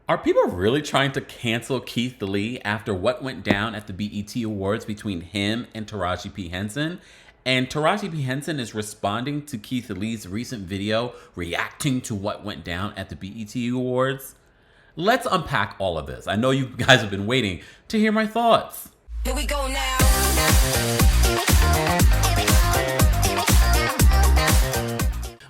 Are people really trying to cancel Keith Lee after what went down at the BET Awards between him and Taraji P. Henson? And Taraji P. Henson is responding to Keith Lee's recent video reacting to what went down at the BET Awards. Let's unpack all of this. I know you guys have been waiting to hear my thoughts. Here we go now.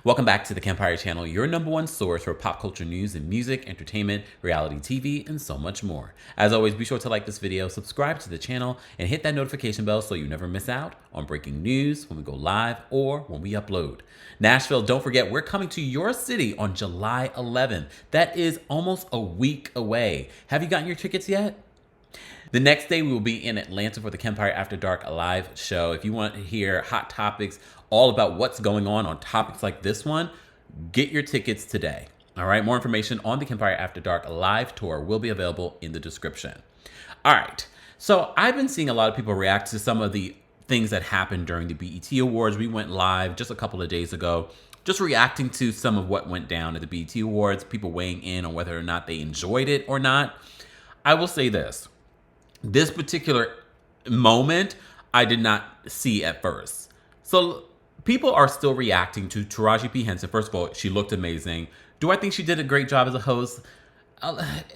Welcome back to the Kempire channel, your #1 source for pop culture news and music, entertainment, reality TV, and so much more. As always, be sure to like this video, subscribe to the channel, and hit that notification bell so you never miss out on breaking news when we go live or when we upload. Nashville, don't forget, we're coming to your city on July 11th. That is almost a week away. Have you gotten your tickets yet? The next day, we will be in Atlanta for the Kempire After Dark live show. If you want to hear hot topics all about what's going on topics like this one, get your tickets today. All right, more information on the Kempire After Dark live tour will be available in the description. All right, so I've been seeing a lot of people react to some of the things that happened during the BET Awards. We went live just a couple of days ago, just reacting to some of what went down at the BET Awards, people weighing in on whether or not they enjoyed it or not. I will say this particular moment, I did not see at first. So people are still reacting to Taraji P. Henson. First of all, she looked amazing. Do I think she did a great job as a host?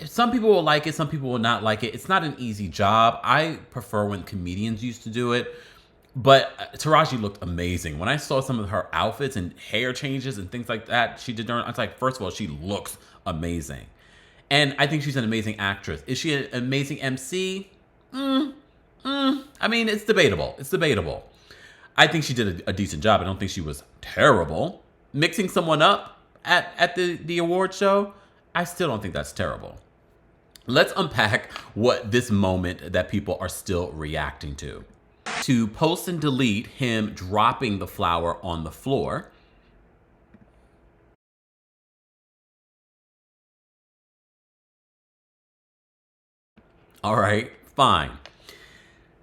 Some people will like it, some people will not like it. It's not an easy job. I prefer when comedians used to do it. But Taraji looked amazing. When I saw some of her outfits and hair changes and things like that she did during, I was like, first of all, she looks amazing. And I think she's an amazing actress. Is she an amazing MC? I mean, it's debatable. It's debatable. I think she did a decent job. I don't think she was terrible. Mixing someone up at the award show, I still don't think that's terrible. Let's unpack what this moment that people are still reacting to. To post and delete him dropping the flower on the floor. All right, fine.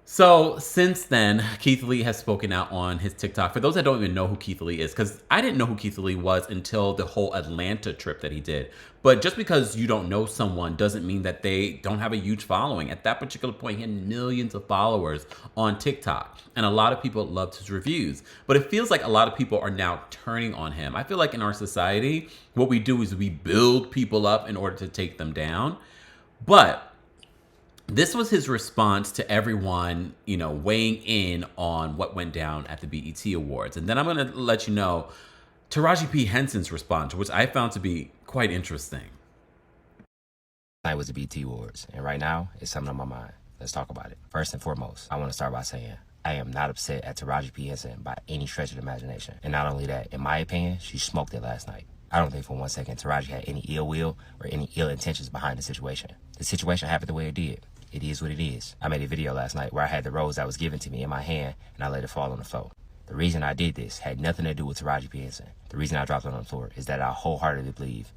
So since then, Keith Lee has spoken out on his TikTok. For those that don't even know who Keith Lee is, because I didn't know who Keith Lee was until the whole Atlanta trip that he did. But just because you don't know someone doesn't mean that they don't have a huge following. At that particular point, he had millions of followers on TikTok. And a lot of people loved his reviews. But it feels like a lot of people are now turning on him. I feel like in our society, what we do is we build people up in order to take them down. But this was his response to everyone, weighing in on what went down at the BET Awards. And then I'm going to let you know Taraji P. Henson's response, which I found to be quite interesting. Tonight was the BET Awards, and right now, it's something on my mind. Let's talk about it. First and foremost, I want to start by saying I am not upset at Taraji P. Henson by any stretch of the imagination. And not only that, in my opinion, she smoked it last night. I don't think for one second Taraji had any ill will or any ill intentions behind the situation. The situation happened the way it did. It is what it is. I made a video last night where I had the rose that was given to me in my hand and I let it fall on the floor. The reason I did this had nothing to do with Taraji P. Henson. The reason I dropped it on the floor is that I wholeheartedly believe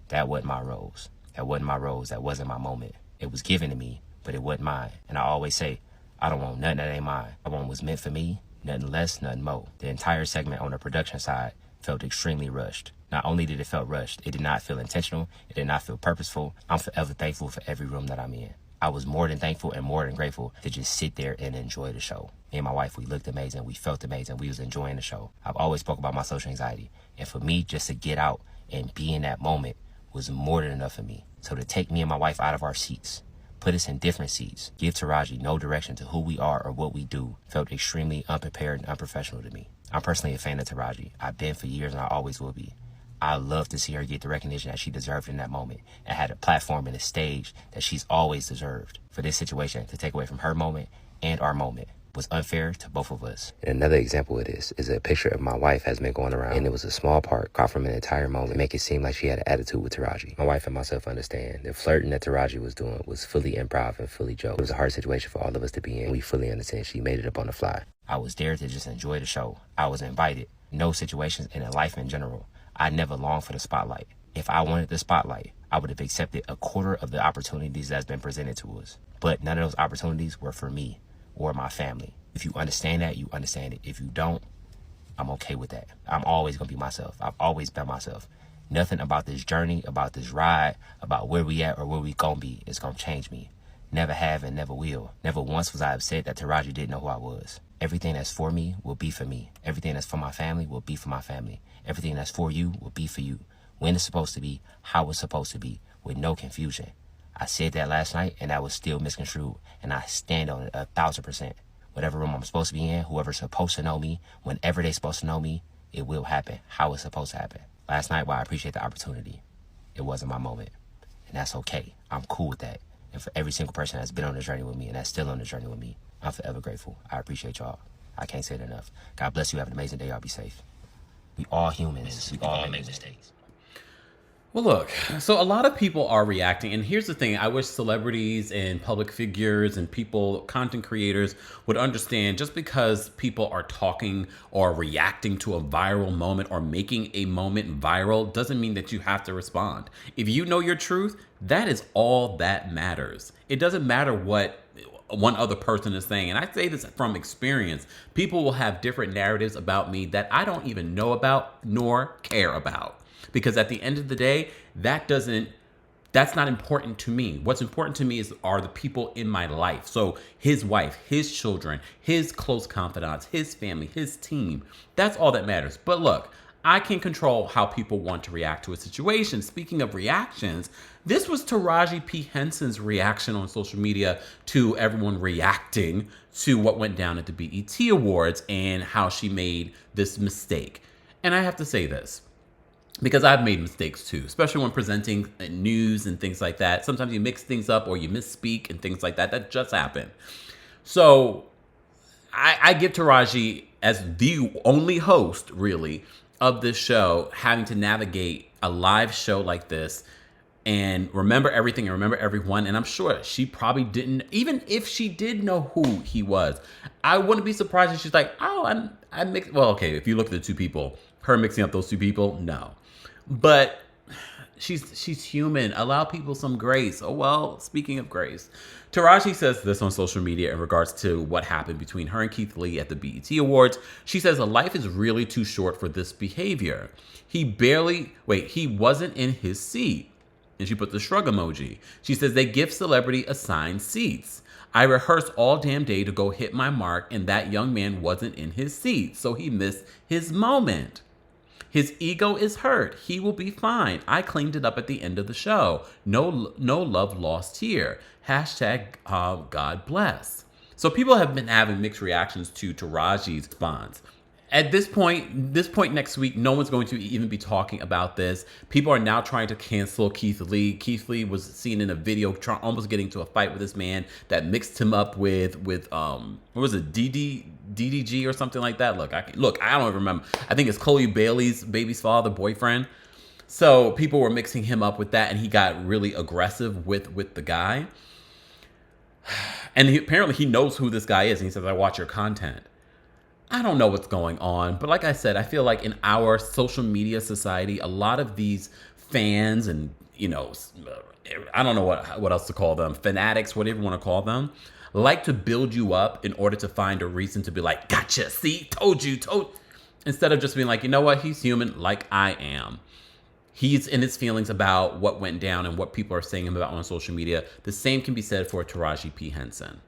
that wasn't my rose. That wasn't my rose. That wasn't my moment. It was given to me, but it wasn't mine. And I always say, I don't want nothing that ain't mine. I want what was meant for me, nothing less, nothing more. The entire segment on the production side felt extremely rushed. Not only did it feel rushed, it did not feel intentional. It did not feel purposeful. I'm forever thankful for every room that I'm in. I was more than thankful and more than grateful to just sit there and enjoy the show. Me and my wife, we looked amazing. We felt amazing. We was enjoying the show. I've always spoke about my social anxiety. And for me, just to get out and be in that moment was more than enough for me. So to take me and my wife out of our seats, put us in different seats, give Taraji no direction to who we are or what we do, felt extremely unprepared and unprofessional to me. I'm personally a fan of Taraji. I've been for years and I always will be. I love to see her get the recognition that she deserved in that moment and had a platform and a stage that she's always deserved. For this situation to take away from her moment and our moment was unfair to both of us. And another example of this is a picture of my wife has been going around, and it was a small part caught from an entire moment to make it seem like she had an attitude with Taraji. My wife and myself understand the flirting that Taraji was doing was fully improv and fully joke. It was a hard situation for all of us to be in. We fully understand she made it up on the fly. I was there to just enjoy the show. I was invited. No situations and in life in general. I never longed for the spotlight. If I wanted the spotlight, I would have accepted a quarter of the opportunities that's been presented to us. But none of those opportunities were for me or my family. If you understand that, you understand it. If you don't, I'm okay with that. I'm always going to be myself. I've always been myself. Nothing about this journey, about this ride, about where we at or where we gonna be is gonna change me. Never have and never will. Never once was I upset that Taraji didn't know who I was. Everything that's for me will be for me. Everything that's for my family will be for my family. Everything that's for you will be for you. When it's supposed to be, how it's supposed to be, with no confusion. I said that last night and that was still misconstrued, and I stand on it 1,000%. Whatever room I'm supposed to be in, whoever's supposed to know me, whenever they're supposed to know me, it will happen how it's supposed to happen. Last night, while I appreciate the opportunity, it wasn't my moment, and that's okay. I'm cool with that. And for every single person that's been on the journey with me and that's still on the journey with me, I'm forever grateful. I appreciate y'all. I can't say it enough. God bless you. Have an amazing day. Y'all be safe. We all humans. We all make mistakes. Well, look, so a lot of people are reacting. And here's the thing. I wish celebrities and public figures and people, content creators, would understand just because people are talking or reacting to a viral moment or making a moment viral doesn't mean that you have to respond. If you know your truth, that is all that matters. It doesn't matter what one other person is saying. And I say this from experience. People will have different narratives about me that I don't even know about nor care about. Because at the end of the day, that's not important to me. What's important to me are the people in my life. So his wife, his children, his close confidants, his family, his team. That's all that matters. But look, I can control how people want to react to a situation. Speaking of reactions, this was Taraji P. Henson's reaction on social media to everyone reacting to what went down at the BET Awards and how she made this mistake. And I have to say this, because I've made mistakes too, especially when presenting news and things like that. Sometimes you mix things up or you misspeak and things like that. That just happened. So I give Taraji, as the only host really of this show, having to navigate a live show like this and remember everything and remember everyone. And I'm sure she probably didn't, even if she did know who he was, I wouldn't be surprised if she's like, oh, I mixed. Well, okay, if you look at the two people, her mixing up those two people, no. But she's human. Allow people some grace. Oh, well, speaking of grace, Taraji says this on social media in regards to what happened between her and Keith Lee at the BET Awards. She says, life is really too short for this behavior. He wasn't in his seat. And she put the shrug emoji. She says, they give celebrity assigned seats. I rehearsed all damn day to go hit my mark, and that young man wasn't in his seat, so he missed his moment. His ego is hurt. He will be fine. I cleaned it up at the end of the show. No love lost here. Hashtag God bless. So people have been having mixed reactions to Taraji's response. At this point next week, no one's going to even be talking about this. People are now trying to cancel Keith Lee. Keith Lee was seen in a video almost getting to a fight with this man that mixed him up with what was it, DDG or something like that. Look, I don't remember. I think it's Chloe Bailey's baby's father, boyfriend. So people were mixing him up with that, and he got really aggressive with the guy. And apparently he knows who this guy is, and he says, I watch your content. I don't know what's going on, but like I said, I feel like in our social media society, a lot of these fans and, I don't know what else to call them, fanatics, whatever you want to call them, like to build you up in order to find a reason to be like, gotcha, see, told you, instead of just being like, you know what, he's human like I am. He's in his feelings about what went down and what people are saying about on social media. The same can be said for Taraji P. Henson.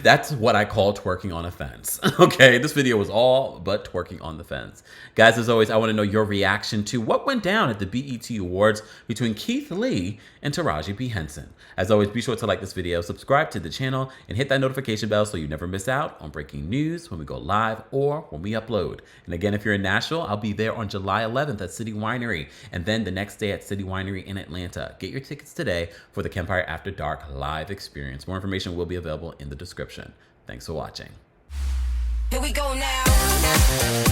That's what I call twerking on a fence. Okay, this video was all but twerking on the fence. Guys, as always, I want to know your reaction to what went down at the BET Awards between Keith Lee and Taraji P. Henson. As always, be sure to like this video, subscribe to the channel, and hit that notification bell so you never miss out on breaking news when we go live or when we upload. And again, if you're in Nashville, I'll be there on July 11th at City Winery, and then the next day at City Winery in Atlanta. Get your tickets today for the Kempire After Dark live experience. More information will be available in the description. Thanks for watching. Here we go now.